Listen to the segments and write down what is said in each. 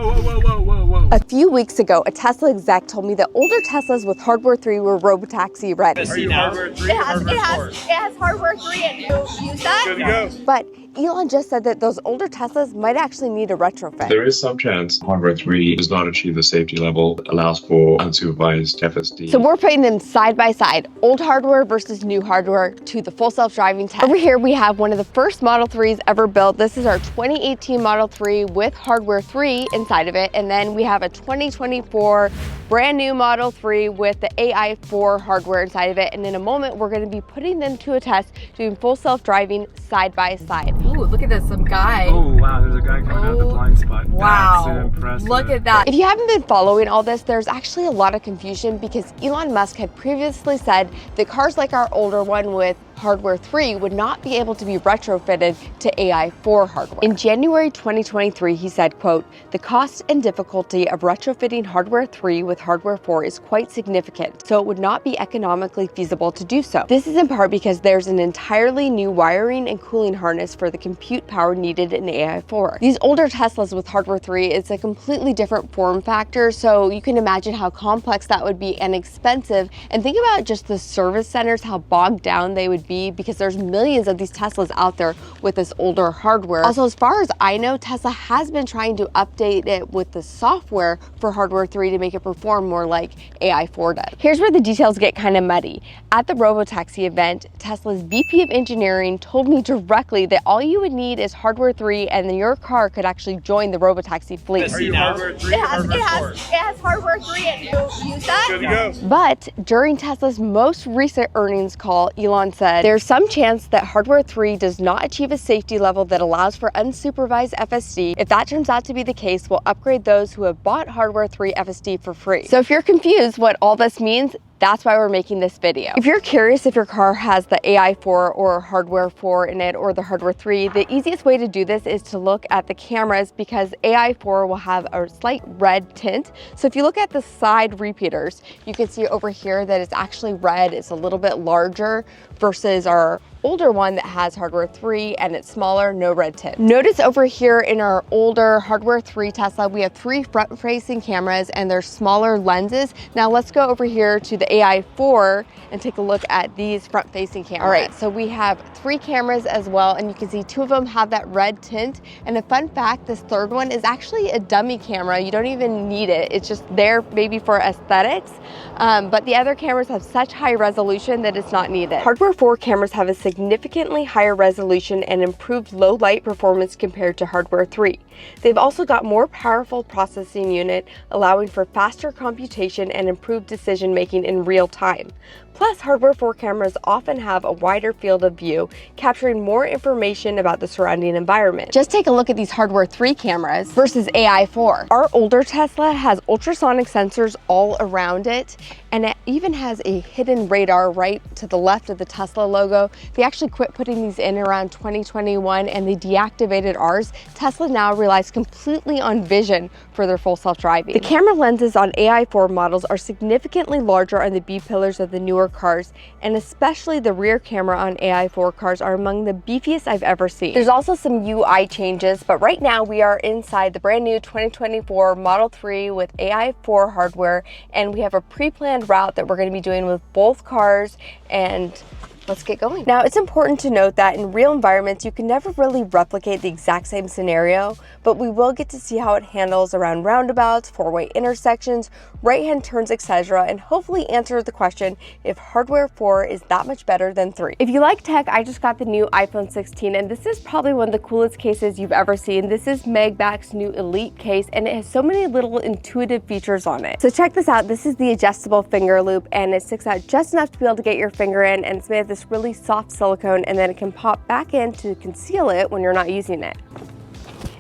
A few weeks ago, a Tesla exec told me that older Teslas with hardware 3 were robotaxi ready. Are you hardware 3 or hardware 4? It has hardware 3 and you use that? Good to go. But Elon just said that those older Teslas might actually need a retrofit. There is some chance hardware 3 does not achieve the safety level that allows for unsupervised FSD. So we're putting them side by side, old hardware versus new hardware to the full self-driving test. Over here we have one of the first Model 3s ever built. This is our 2018 Model 3 with hardware 3 inside of it. And then we have a 2024 brand new Model 3 with the AI4 hardware inside of it. And in a moment, we're gonna be putting them to a test, doing full self-driving side by side. Ooh, look at this, some guy. Oh wow, there's a guy coming out of the blind spot. Wow, That's impressive. look at that. If you haven't been following all this, there's actually a lot of confusion because Elon Musk had previously said that cars like our older one with hardware 3 would not be able to be retrofitted to AI4 hardware. In January 2023, he said, quote, "The cost and difficulty of retrofitting hardware 3 with hardware 4 is quite significant, so it would not be economically feasible to do so. This is in part because there's an entirely new wiring and cooling harness for the compute power needed in AI4. These older Teslas with hardware 3, it's a completely different form factor, so you can imagine how complex that would be and expensive. And think about just the service centers, how bogged down they would be because there's millions of these Teslas out there with this older hardware. Also, as far as I know, Tesla has been trying to update it with the software for hardware 3 to make it perform more like AI4 does. Here's where the details get kind of muddy. At the robotaxi event, Tesla's VP of engineering told me directly that all you would need is hardware 3 and then your car could actually join the robotaxi fleet. Are you hardware 3 or hardware 4? It has hardware 3 and you use that? Good to go. But during Tesla's most recent earnings call, Elon said, "There's some chance that hardware 3 does not achieve a safety level that allows for unsupervised FSD. If that turns out to be the case, we'll upgrade those who have bought hardware 3 FSD for free." So if you're confused what all this means, that's why we're making this video. If you're curious if your car has the AI4 or hardware 4 in it or the hardware 3, the easiest way to do this is to look at the cameras because AI4 will have a slight red tint. So if you look at the side repeaters, you can see over here that it's actually red. It's a little bit larger versus our older one that has hardware 3 and it's smaller, no red tint. Notice over here in our older hardware 3 Tesla, we have 3 front-facing cameras and they're smaller lenses. Now let's go over here to the AI4 and take a look at these front-facing cameras. All right, so we have 3 cameras as well, and you can see 2 of them have that red tint. And a fun fact, this third one is actually a dummy camera. You don't even need it. It's just there maybe for aesthetics. But the other cameras have such high resolution that it's not needed. Hardware 4 cameras have a significantly higher resolution and improved low light performance compared to hardware 3. They've also got more powerful processing unit, allowing for faster computation and improved decision making in real time. Plus, hardware 4 cameras often have a wider field of view, capturing more information about the surrounding environment. Just take a look at these hardware 3 cameras versus AI4. Our older Tesla has ultrasonic sensors all around it, and it even has a hidden radar right to the left of the Tesla logo. They actually quit putting these in around 2021 and they deactivated ours. Tesla now relies completely on vision for their full self-driving. The camera lenses on AI4 models are significantly larger on the B-pillars of the newer cars, and especially the rear camera on AI4 cars are among the beefiest I've ever seen. There's also some UI changes, but right now we are inside the brand new 2024 Model 3 with AI4 hardware, and we have a pre-planned route that we're going to be doing with both cars, and let's get going. Now, it's important to note that in real environments, you can never really replicate the exact same scenario, but we will get to see how it handles around roundabouts, four-way intersections, right-hand turns, etc., and hopefully answer the question if hardware 4 is that much better than 3. If you like tech, I just got the new iPhone 16, and this is probably one of the coolest cases you've ever seen. This is Magbach's new Elite case, and it has so many little intuitive features on it. So check this out. This is the adjustable finger loop, and it sticks out just enough to be able to get your finger in, and it's made of this really soft silicone, and then it can pop back in to conceal it when you're not using it.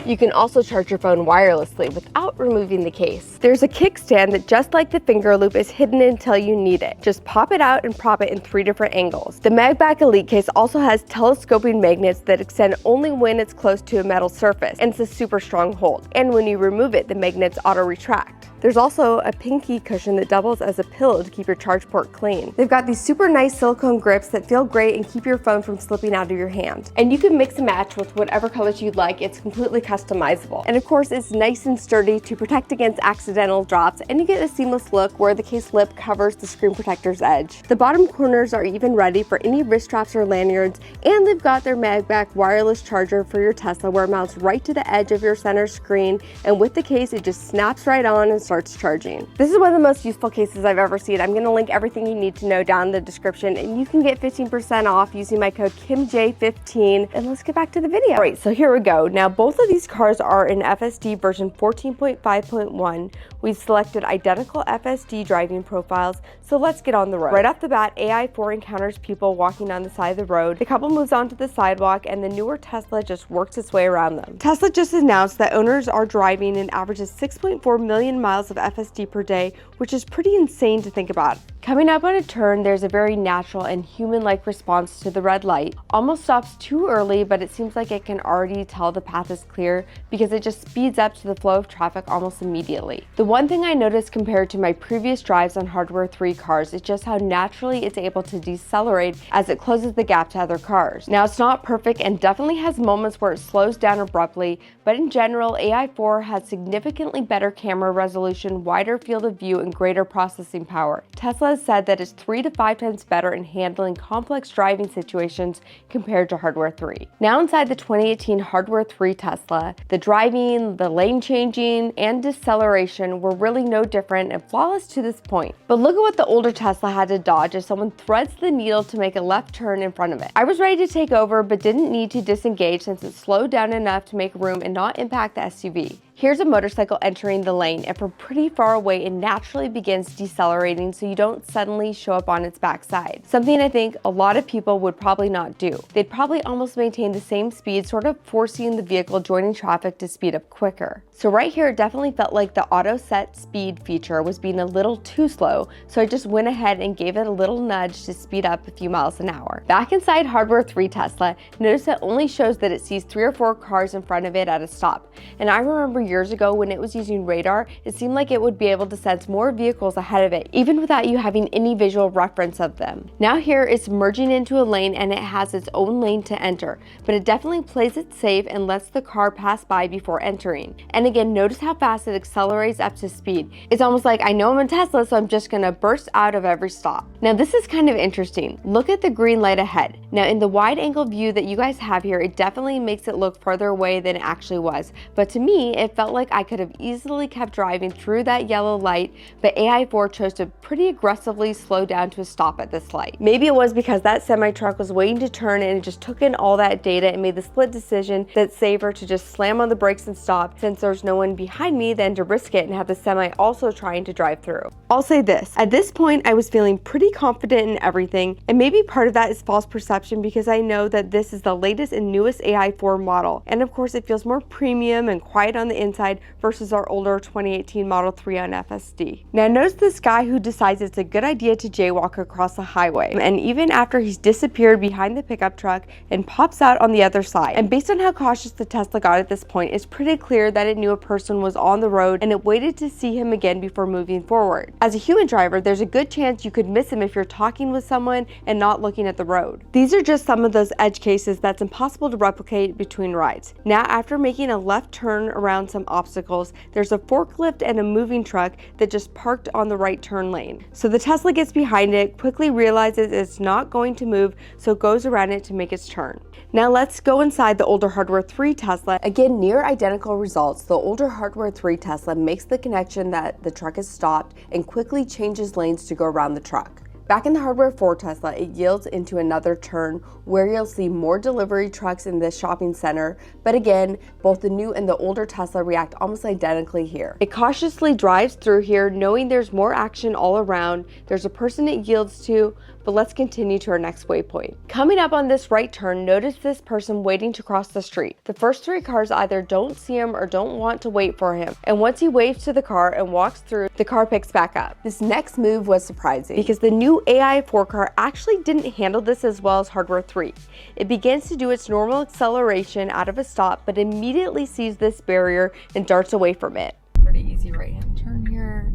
You can also charge your phone wirelessly without removing the case. There's a kickstand that, just like the finger loop, is hidden until you need it. Just pop it out and prop it in 3 different angles. The Magbach Elite case also has telescoping magnets that extend only when it's close to a metal surface, and it's a super strong hold. And when you remove it, the magnets auto retract. There's also a pinky cushion that doubles as a pillow to keep your charge port clean. They've got these super nice silicone grips that feel great and keep your phone from slipping out of your hand. And you can mix and match with whatever colors you'd like. It's completely customizable. customizable. And of course, it's nice and sturdy to protect against accidental drops, and you get a seamless look where the case lip covers the screen protector's edge. The bottom corners are even ready for any wrist straps or lanyards, and they've got their MagBack wireless charger for your Tesla where it mounts right to the edge of your center screen, and with the case it just snaps right on and starts charging. This is one of the most useful cases I've ever seen. I'm going to link everything you need to know down in the description, and you can get 15% off using my code KimJ15. And let's get back to the video. All right, so here we go. Now both of these cars are in FSD version 14.5.1. We've selected identical FSD driving profiles, so let's get on the road. Right off the bat, AI4 encounters people walking on the side of the road. The couple moves onto the sidewalk, and the newer Tesla just works its way around them. Tesla just announced that owners are driving an average of 6.4 million miles of FSD per day, which is pretty insane to think about. Coming up on a turn, there's a very natural and human-like response to the red light. Almost stops too early, but it seems like it can already tell the path is clear because it just speeds up to the flow of traffic almost immediately. The one thing I noticed compared to my previous drives on Hardware 3 cars is just how naturally it's able to decelerate as it closes the gap to other cars. Now, it's not perfect and definitely has moments where it slows down abruptly, but in general, AI4 has significantly better camera resolution, wider field of view, and greater processing power. Tesla has said that it's 3 to 5 times better in handling complex driving situations compared to Hardware 3. Now inside the 2018 Hardware 3 Tesla, the driving, the lane changing, and deceleration were really no different and flawless to this point. But look at what the older Tesla had to dodge as someone threads the needle to make a left turn in front of it. I was ready to take over but didn't need to disengage since it slowed down enough to make room and not impact the SUV. Here's a motorcycle entering the lane, and from pretty far away it naturally begins decelerating so you don't suddenly show up on its backside. Something I think a lot of people would probably not do. They'd probably almost maintain the same speed, sort of forcing the vehicle joining traffic to speed up quicker. So right here it definitely felt like the auto set speed feature was being a little too slow, so I just went ahead and gave it a little nudge to speed up a few miles an hour. Back inside Hardware 3 Tesla, notice it only shows that it sees 3 or 4 cars in front of it at a stop. And I remember years ago when it was using radar, it seemed like it would be able to sense more vehicles ahead of it, even without you having any visual reference of them. Now here it's merging into a lane and it has its own lane to enter, but it definitely plays it safe and lets the car pass by before entering. And again, notice how fast it accelerates up to speed. It's almost like, I know I'm a Tesla, so I'm just gonna burst out of every stop. Now this is kind of interesting. Look at the green light ahead. Now in the wide angle view that you guys have here, it definitely makes it look further away than it actually was. But to me, it felt like I could have easily kept driving through that yellow light, but AI4 chose to pretty aggressively slow down to a stop at this light. Maybe it was because that semi-truck was waiting to turn and it just took in all that data and made the split decision that saved her to just slam on the brakes and stop, since there's no one behind me than to risk it and have the semi also trying to drive through. I'll say this, at this point I was feeling pretty confident in everything, and maybe part of that is false perception because I know that this is the latest and newest AI4 model, and of course it feels more premium and quiet on the inside versus our older 2018 Model 3 on FSD. Now notice this guy who decides it's a good idea to jaywalk across the highway, and even after he's disappeared behind the pickup truck and pops out on the other side. And based on how cautious the Tesla got at this point, it's pretty clear that it knew a person was on the road and it waited to see him again before moving forward. As a human driver, there's a good chance you could miss him if you're talking with someone and not looking at the road. These are just some of those edge cases that's impossible to replicate between rides. Now after making a left turn around some obstacles, there's a forklift and a moving truck that just parked on the right turn lane. So the Tesla gets behind it, quickly realizes it's not going to move, so it goes around it to make its turn. Now let's go inside the older Hardware 3 Tesla. Again, near identical results. The older Hardware 3 Tesla makes the connection that the truck is stopped and quickly changes lanes to go around the truck. Back in the Hardware 4 Tesla, it yields into another turn where you'll see more delivery trucks in this shopping center, but again, both the new and the older Tesla react almost identically here. It cautiously drives through here, knowing there's more action all around. There's a person it yields to, but let's continue to our next waypoint. Coming up on this right turn, notice this person waiting to cross the street. The first 3 cars either don't see him or don't want to wait for him, and once he waves to the car and walks through, the car picks back up. This next move was surprising because the new AI4 car actually didn't handle this as well as Hardware 3. It begins to do its normal acceleration out of a stop, but immediately sees this barrier and darts away from it. Pretty easy right-hand turn here.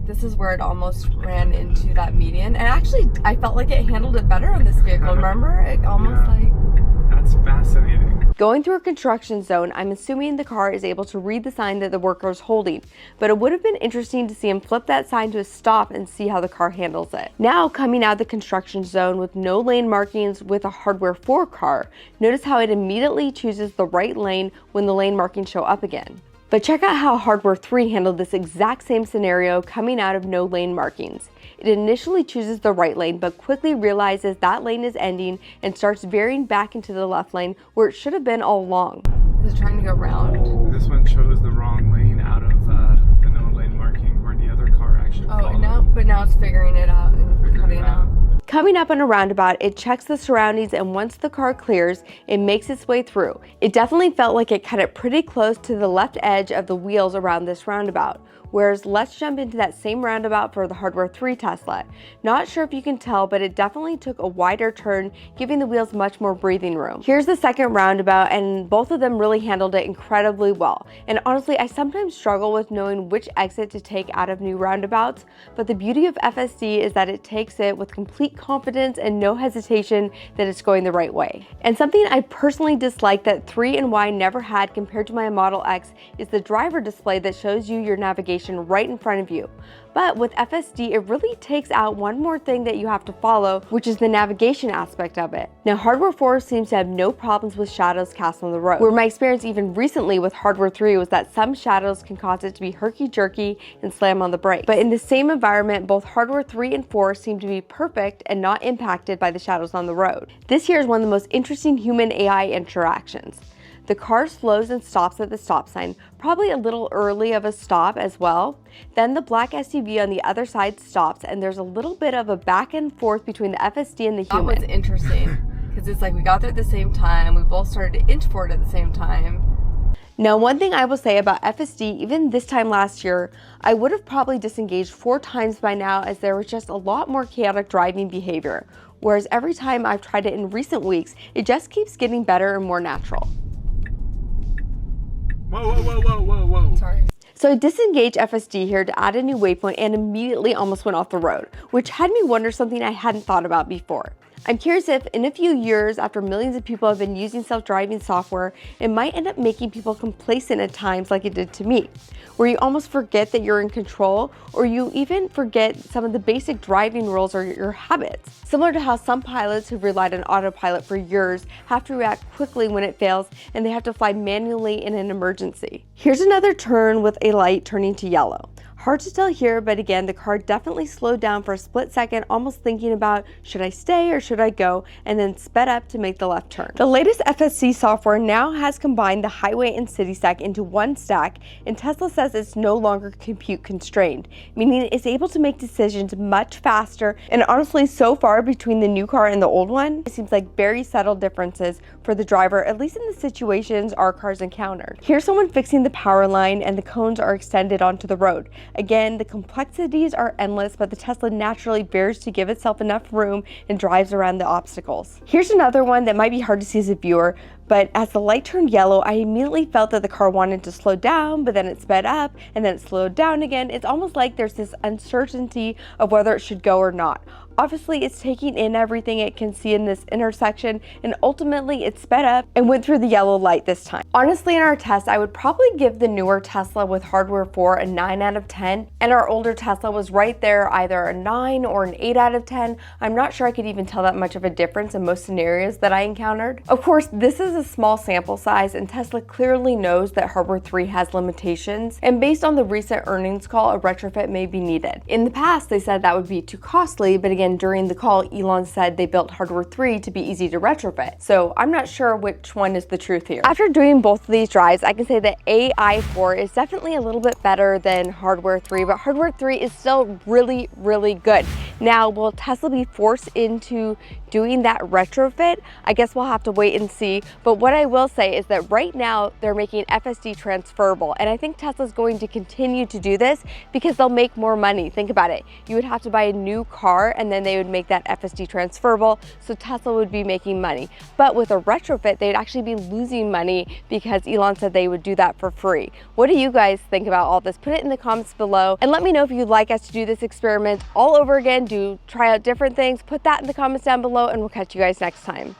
This is where it almost ran into that median, and actually I felt like it handled it better on this vehicle. Remember? It almost like... That's fascinating. Going through a construction zone, I'm assuming the car is able to read the sign that the worker is holding, but it would have been interesting to see him flip that sign to a stop and see how the car handles it. Now, coming out of the construction zone with no lane markings with a hardware 4 car, notice how it immediately chooses the right lane when the lane markings show up again. But check out how hardware 3 handled this exact same scenario coming out of no lane markings. It initially chooses the right lane, but quickly realizes that lane is ending and starts veering back into the left lane where it should have been all along. It's trying to go around. This one chose the wrong lane out of the no lane marking where the other car actually followed. But now it's figuring it out and cutting out. Coming up on a roundabout, it checks the surroundings, and once the car clears, it makes its way through. It definitely felt like it cut it pretty close to the left edge of the wheels around this roundabout. Whereas let's jump into that same roundabout for the hardware 3 Tesla. Not sure if you can tell, but it definitely took a wider turn, giving the wheels much more breathing room. Here's the second roundabout, and both of them really handled it incredibly well. And honestly, I sometimes struggle with knowing which exit to take out of new roundabouts, but the beauty of FSD is that it takes it with complete confidence and no hesitation that it's going the right way. And something I personally dislike that 3 and Y never had compared to my Model X is the driver display that shows you your navigation right in front of you. But with FSD, it really takes out one more thing that you have to follow, which is the navigation aspect of it. Now, hardware 4 seems to have no problems with shadows cast on the road, where my experience even recently with hardware 3 was that some shadows can cause it to be herky-jerky and slam on the brake. But in the same environment, both hardware 3 and 4 seem to be perfect and not impacted by the shadows on the road. This here is one of the most interesting human AI interactions. The car slows and stops at the stop sign, probably a little early of a stop as well. Then the black SUV on the other side stops, and there's a little bit of a back and forth between the FSD and the human. That was interesting, because it's like we got there at the same time, we both started to inch forward at the same time. Now, one thing I will say about FSD, even this time last year, I would have probably disengaged 4 times by now, as there was just a lot more chaotic driving behavior. Whereas every time I've tried it in recent weeks, it just keeps getting better and more natural. Whoa. Sorry. So I disengaged FSD here to add a new waypoint and immediately almost went off the road, which had me wonder something I hadn't thought about before. I'm curious if in a few years, after millions of people have been using self-driving software, it might end up making people complacent at times like it did to me, where you almost forget that you're in control, or you even forget some of the basic driving rules or your habits. Similar to how some pilots who've relied on autopilot for years have to react quickly when it fails, and they have to fly manually in an emergency. Here's another turn with a light turning to yellow. Hard to tell here, but again, the car definitely slowed down for a split second, almost thinking about, should I stay or should I go, and then sped up to make the left turn. The latest FSD software now has combined the highway and city stack into one stack, and Tesla says it's no longer compute constrained, meaning it's able to make decisions much faster. And honestly, so far between the new car and the old one, it seems like very subtle differences for the driver, at least in the situations our cars encountered. Here's someone fixing the power line, and the cones are extended onto the road. Again, the complexities are endless, but the Tesla naturally bears to give itself enough room and drives around the obstacles. Here's another one that might be hard to see as a viewer, but as the light turned yellow, I immediately felt that the car wanted to slow down, but then it sped up and then it slowed down again. It's almost like there's this uncertainty of whether it should go or not. Obviously, it's taking in everything it can see in this intersection, and ultimately it sped up and went through the yellow light this time. Honestly, in our test, I would probably give the newer Tesla with hardware 4 a 9 out of 10, and our older Tesla was right there, either a 9 or an 8 out of 10. I'm not sure I could even tell that much of a difference in most scenarios that I encountered. Of course, this is a small sample size, and Tesla clearly knows that hardware 3 has limitations, and based on the recent earnings call, a retrofit may be needed. In the past, they said that would be too costly, but again, during the call, Elon said they built hardware 3 to be easy to retrofit. So I'm not sure which one is the truth here. After doing both of these drives, I can say that AI4 is definitely a little bit better than hardware 3, but hardware 3 is still really, really good. Now, will Tesla be forced into doing that retrofit? I guess we'll have to wait and see. But what I will say is that right now they're making FSD transferable. And I think Tesla's going to continue to do this because they'll make more money. Think about it. You would have to buy a new car and then they would make that FSD transferable. So Tesla would be making money. But with a retrofit, they'd actually be losing money because Elon said they would do that for free. What do you guys think about all this? Put it in the comments below and let me know if you'd like us to do this experiment all over again, try out different things. Put that in the comments down below and we'll catch you guys next time.